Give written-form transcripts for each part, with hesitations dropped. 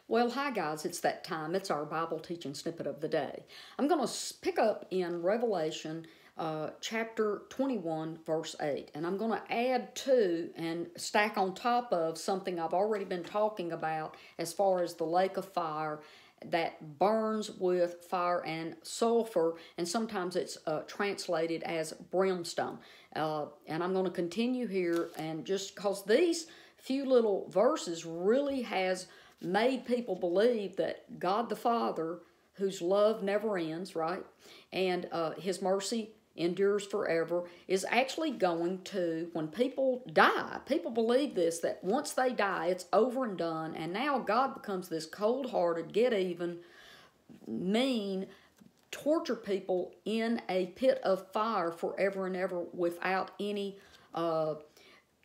Well, hi guys, it's that time. It's our Bible teaching snippet of the day. I'm going to pick up in Revelation chapter 21, verse 8, and I'm going to add to and stack on top of something I've already been talking about as far as the lake of fire that burns with fire and sulfur, and sometimes it's translated as brimstone. And I'm going to continue here, and just because these few little verses really has made people believe that God the Father, whose love never ends, right, and His mercy endures forever, is actually going to, when people die, people believe this, that once they die, it's over and done, and now God becomes this cold-hearted, get-even, mean, torture people in a pit of fire forever and ever without any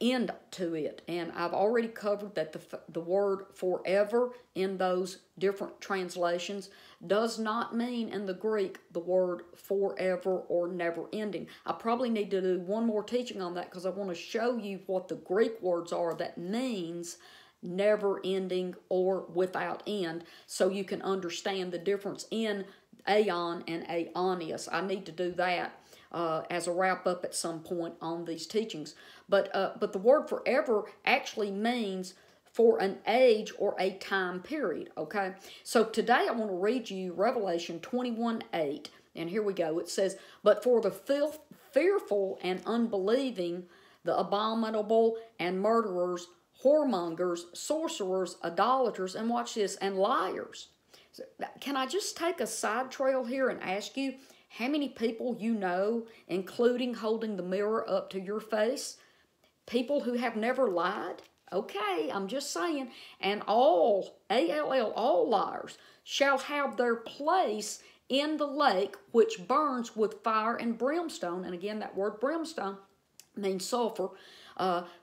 end to it. And I've already covered that the word forever in those different translations does not mean in the Greek the word forever or never ending. I probably need to do one more teaching on that because I want to show you what the Greek words are that means never ending or without end, so you can understand the difference in aeon and aeonius. I need to do that as a wrap-up at some point on these teachings. But the word forever actually means for an age or a time period, okay? So today I want to read you Revelation 21:8, and here we go. It says, "But for the fearful and unbelieving, the abominable and murderers, whoremongers, sorcerers, idolaters," and watch this, "and liars." So, can I just take a side trail here and ask you, how many people you know, including holding the mirror up to your face, people who have never lied? Okay, I'm just saying. "And all, A-L-L, all liars, shall have their place in the lake which burns with fire and brimstone." And again, that word brimstone means sulfur,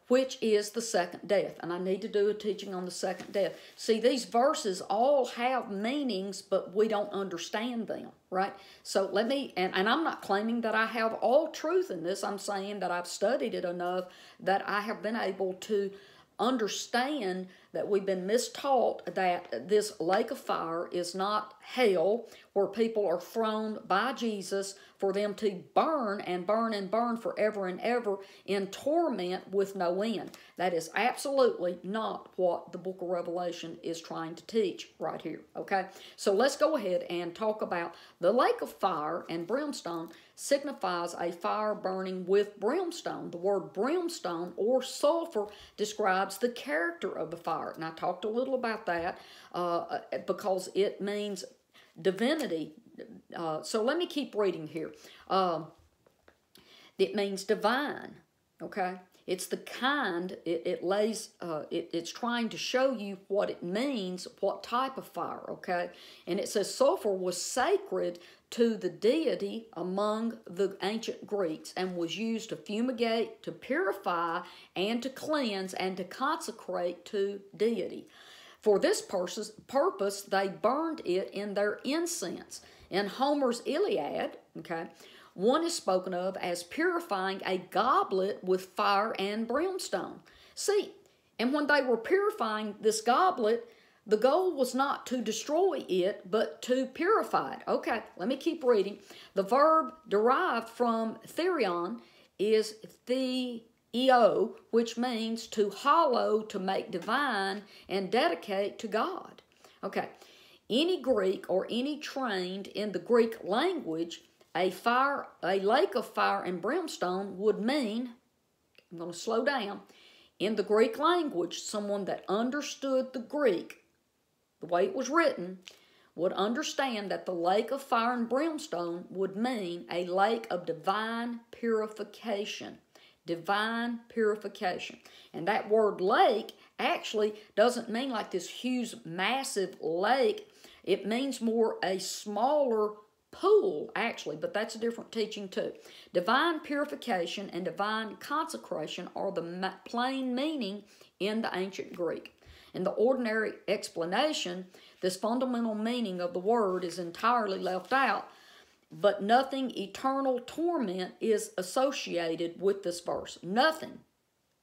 which is the second death. And I need to do a teaching on the second death. See, these verses all have meanings, but we don't understand them, right? So let me, and I'm not claiming that I have all truth in this. I'm saying that I've studied it enough that I have been able to understand that we've been mistaught that this lake of fire is not hell where people are thrown by Jesus for them to burn and burn and burn forever and ever in torment with no end. That is absolutely not what the book of Revelation is trying to teach right here, okay? So let's go ahead and talk about the lake of fire and brimstone signifies a fire burning with brimstone. The word brimstone or sulfur describes the character of the fire. And I talked a little about that because it means divinity. So let me keep reading here. It means divine, okay? It's the kind, it's trying to show you what it means, what type of fire, okay? And it says sulfur was sacred to the deity among the ancient Greeks and was used to fumigate, to purify, and to cleanse, and to consecrate to deity. For this purpose, they burned it in their incense. In Homer's Iliad, okay, one is spoken of as purifying a goblet with fire and brimstone. See, and when they were purifying this goblet, the goal was not to destroy it, but to purify it. Okay, let me keep reading. The verb derived from therion is theo, which means to hallow, to make divine, and dedicate to God. Okay, any Greek or any trained in the Greek language, a lake of fire and brimstone would mean, I'm going to slow down, in the Greek language, someone that understood the Greek, the way it was written, would understand that the lake of fire and brimstone would mean a lake of divine purification. Divine purification. And that word lake actually doesn't mean like this huge, massive lake. It means more a smaller pool, actually, but that's a different teaching too. Divine purification and divine consecration are the plain meaning in the ancient Greek. In the ordinary explanation, this fundamental meaning of the word is entirely left out, but nothing eternal torment is associated with this verse. Nothing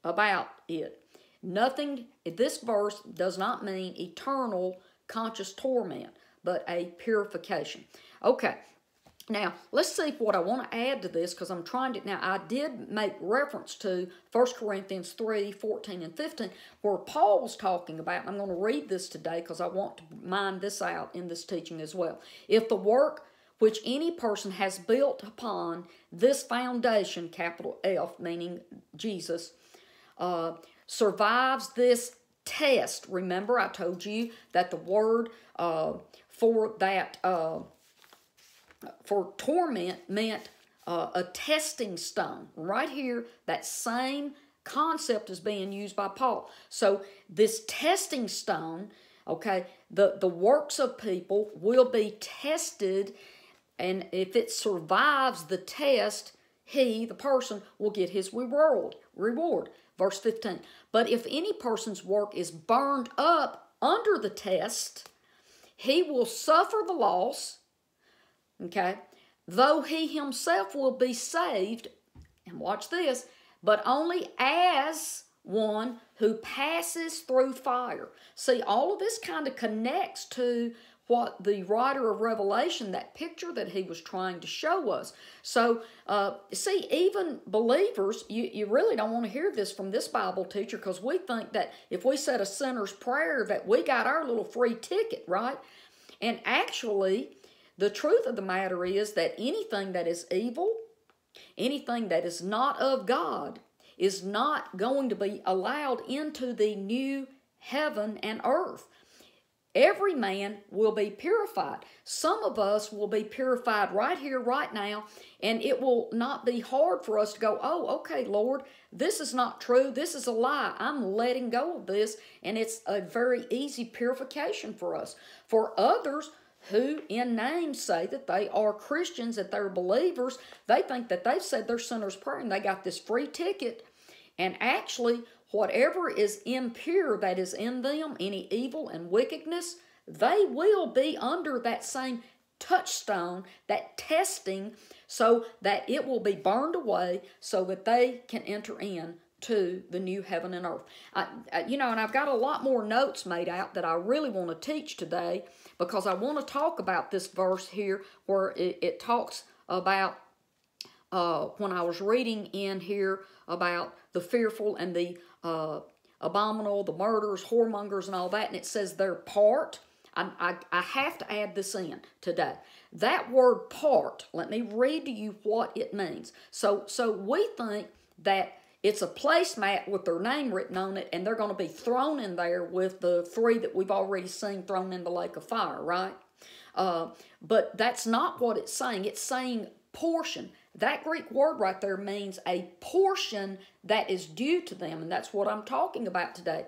about it. Nothing, this verse does not mean eternal conscious torment, but a purification. Okay. Now, let's see what I want to add to this, because I'm trying to... Now, I did make reference to 1 Corinthians 3, 14 and 15, where Paul was talking about, and I'm going to read this today because I want to mine this out in this teaching as well. If the work which any person has built upon this foundation, capital F, meaning Jesus, survives this test. Remember, I told you that the word for that... for torment meant a testing stone. Right here, that same concept is being used by Paul. So this testing stone, okay, the works of people will be tested, and if it survives the test, the person, will get his reward. Verse 15. But if any person's work is burned up under the test, he will suffer the loss, okay, though he himself will be saved, and watch this, but only as one who passes through fire. See, all of this kind of connects to what the writer of Revelation, that picture that he was trying to show us. So, see, even believers, you really don't want to hear this from this Bible teacher, because we think that if we said a sinner's prayer that we got our little free ticket, right? And actually, the truth of the matter is that anything that is evil, anything that is not of God, is not going to be allowed into the new heaven and earth. Every man will be purified. Some of us will be purified right here, right now, and it will not be hard for us to go, oh, okay, Lord, this is not true. This is a lie. I'm letting go of this, and it's a very easy purification for us. For others who in name say that they are Christians, that they're believers, they think that they've said their sinner's prayer and they got this free ticket. And actually, whatever is impure that is in them, any evil and wickedness, they will be under that same touchstone, that testing, so that it will be burned away so that they can enter in to the new heaven and earth. And I've got a lot more notes made out that I really want to teach today, because I want to talk about this verse here where it talks about, when I was reading in here about the fearful and the abominable, the murderers, whoremongers, and all that, and it says their part. I have to add this in today. That word part, let me read to you what it means. So we think that it's a placemat with their name written on it, and they're going to be thrown in there with the three that we've already seen thrown in the lake of fire, right? But that's not what it's saying. It's saying portion. That Greek word right there means a portion that is due to them, and that's what I'm talking about today.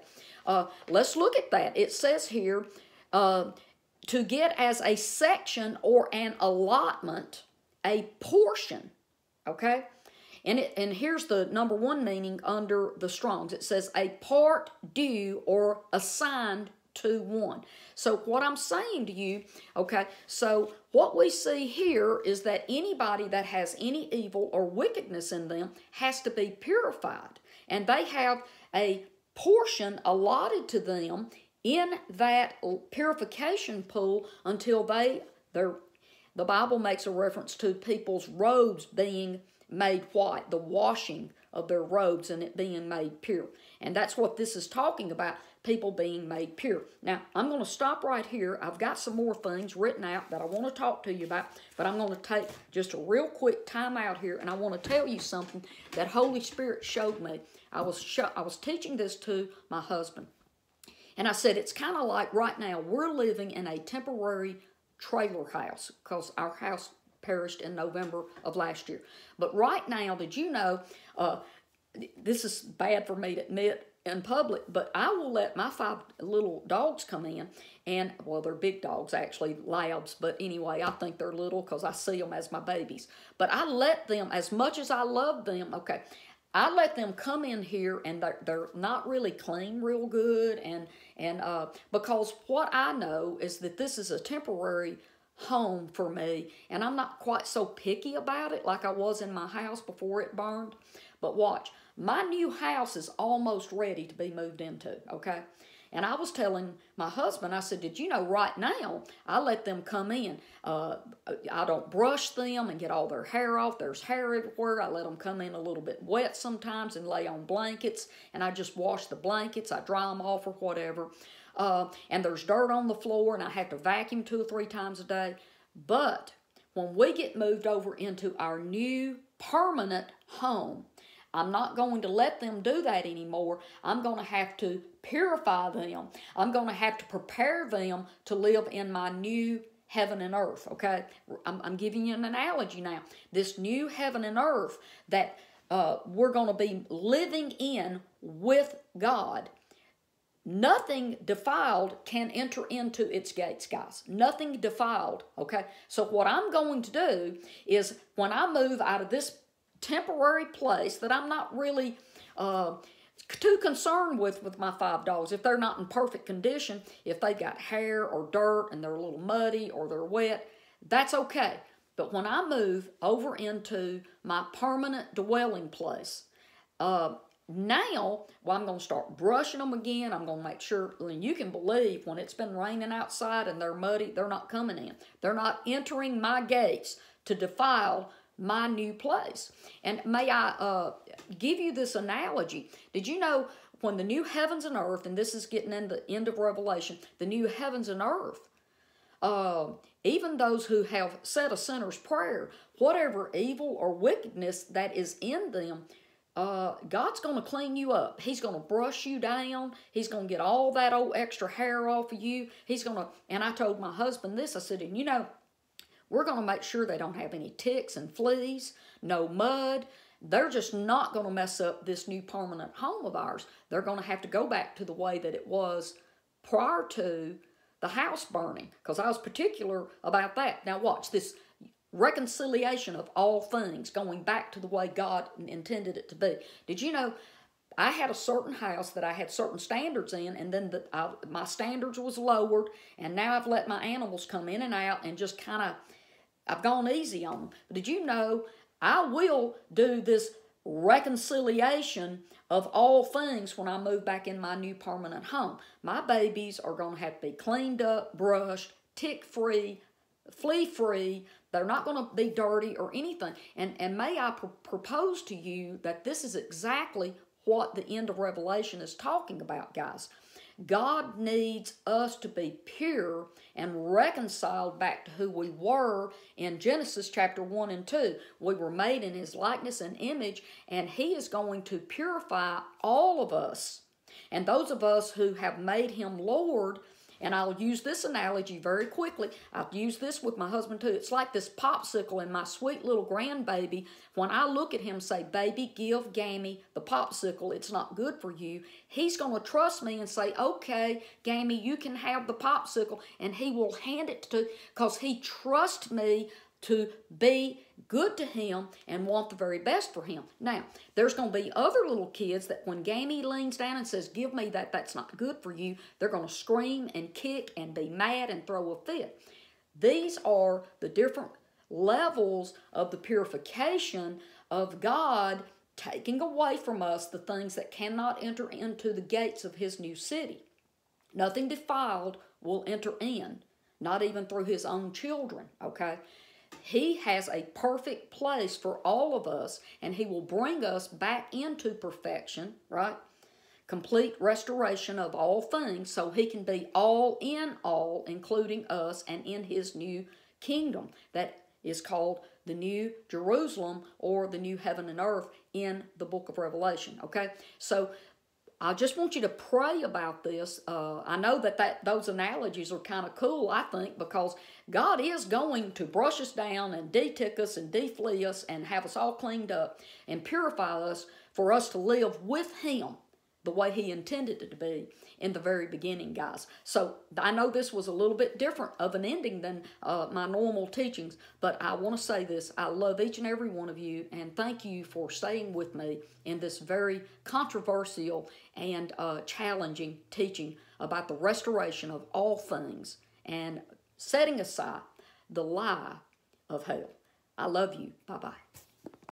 Let's look at that. It says here, to get as a section or an allotment, a portion, okay? And here's the number one meaning under the Strong's. It says a part due or assigned to one. So what I'm saying to you, okay, so what we see here is that anybody that has any evil or wickedness in them has to be purified. And they have a portion allotted to them in that purification pool until the Bible makes a reference to people's robes being made white, the washing of their robes and it being made pure. And that's what this is talking about, people being made pure. Now, I'm going to stop right here. I've got some more things written out that I want to talk to you about, but I'm going to take just a real quick time out here, and I want to tell you something that Holy Spirit showed me. I was teaching this to my husband, and I said, it's kind of like right now, we're living in a temporary trailer house because our house perished in November of last year. But right now, did you know, this is bad for me to admit in public, but I will let my 5 little dogs come in, and, well, they're big dogs, actually, labs, but anyway, I think they're little because I see them as my babies. But I let them, as much as I love them, okay, I let them come in here, and they're not really clean real good, and because what I know is that this is a temporary home for me, and I'm not quite so picky about it like I was in my house before it burned. But watch, my new house is almost ready to be moved into, okay? And I was telling my husband, I said, did you know right now I let them come in. I don't brush them and get all their hair off. There's hair everywhere. I let them come in a little bit wet sometimes and lay on blankets. And I just wash the blankets. I dry them off or whatever. And there's dirt on the floor and I have to vacuum 2 or 3 times a day. But when we get moved over into our new permanent home, I'm not going to let them do that anymore. I'm going to have to purify them. I'm going to have to prepare them to live in my new heaven and earth, okay? I'm giving you an analogy now. This new heaven and earth that we're going to be living in with God, nothing defiled can enter into its gates, guys. Nothing defiled, okay? So what I'm going to do is when I move out of this temporary place that I'm not really too concerned with my 5 dogs, if they're not in perfect condition, if they've got hair or dirt and they're a little muddy or they're wet, that's okay. But when I move over into my permanent dwelling place, now, well, I'm going to start brushing them again. I'm going to make sure, and you can believe when it's been raining outside and they're muddy, they're not coming in. They're not entering my gates to defile my new place. And may I give you this analogy? Did you know when the new heavens and earth, and this is getting in the end of Revelation, the new heavens and earth, even those who have said a sinner's prayer, whatever evil or wickedness that is in them, God's going to clean you up. He's going to brush you down. He's going to get all that old extra hair off of you. He's going to, and I told my husband this, I said, and you know, we're going to make sure they don't have any ticks and fleas, no mud. They're just not going to mess up this new permanent home of ours. They're going to have to go back to the way that it was prior to the house burning, because I was particular about that. Now watch this reconciliation of all things, going back to the way God intended it to be. Did you know I had a certain house that I had certain standards in, and then my standards was lowered, and now I've let my animals come in and out and just kind of, I've gone easy on them. But did you know I will do this reconciliation of all things when I move back in my new permanent home? My babies are going to have to be cleaned up, brushed, tick-free, flea-free. They're not going to be dirty or anything. And may I propose to you that this is exactly what the end of Revelation is talking about, guys. God needs us to be pure and reconciled back to who we were in Genesis chapter 1 and 2. We were made in His likeness and image, and He is going to purify all of us. And those of us who have made Him Lord, and I'll use this analogy very quickly. I've used this with my husband too. It's like this popsicle and my sweet little grandbaby. When I look at him and say, baby, give Gammy the popsicle. It's not good for you. He's going to trust me and say, okay, Gammy, you can have the popsicle. And he will hand it to, because he trusts me to be good to him and want the very best for him. Now, there's going to be other little kids that when Gammy leans down and says, give me that, that's not good for you, they're going to scream and kick and be mad and throw a fit. These are the different levels of the purification of God taking away from us the things that cannot enter into the gates of His new city. Nothing defiled will enter in, not even through His own children, okay? He has a perfect place for all of us, and He will bring us back into perfection, right? Complete restoration of all things, so He can be all in all, including us, and in His new kingdom that is called the New Jerusalem or the New Heaven and Earth in the book of Revelation, okay? So I just want you to pray about this. I know that those analogies are kind of cool, I think, because God is going to brush us down and de-tick us and de-flea us and have us all cleaned up and purify us for us to live with Him the way He intended it to be in the very beginning, guys. So I know this was a little bit different of an ending than my normal teachings, but I want to say this. I love each and every one of you, and thank you for staying with me in this very controversial and challenging teaching about the restoration of all things and setting aside the lie of hell. I love you. Bye-bye.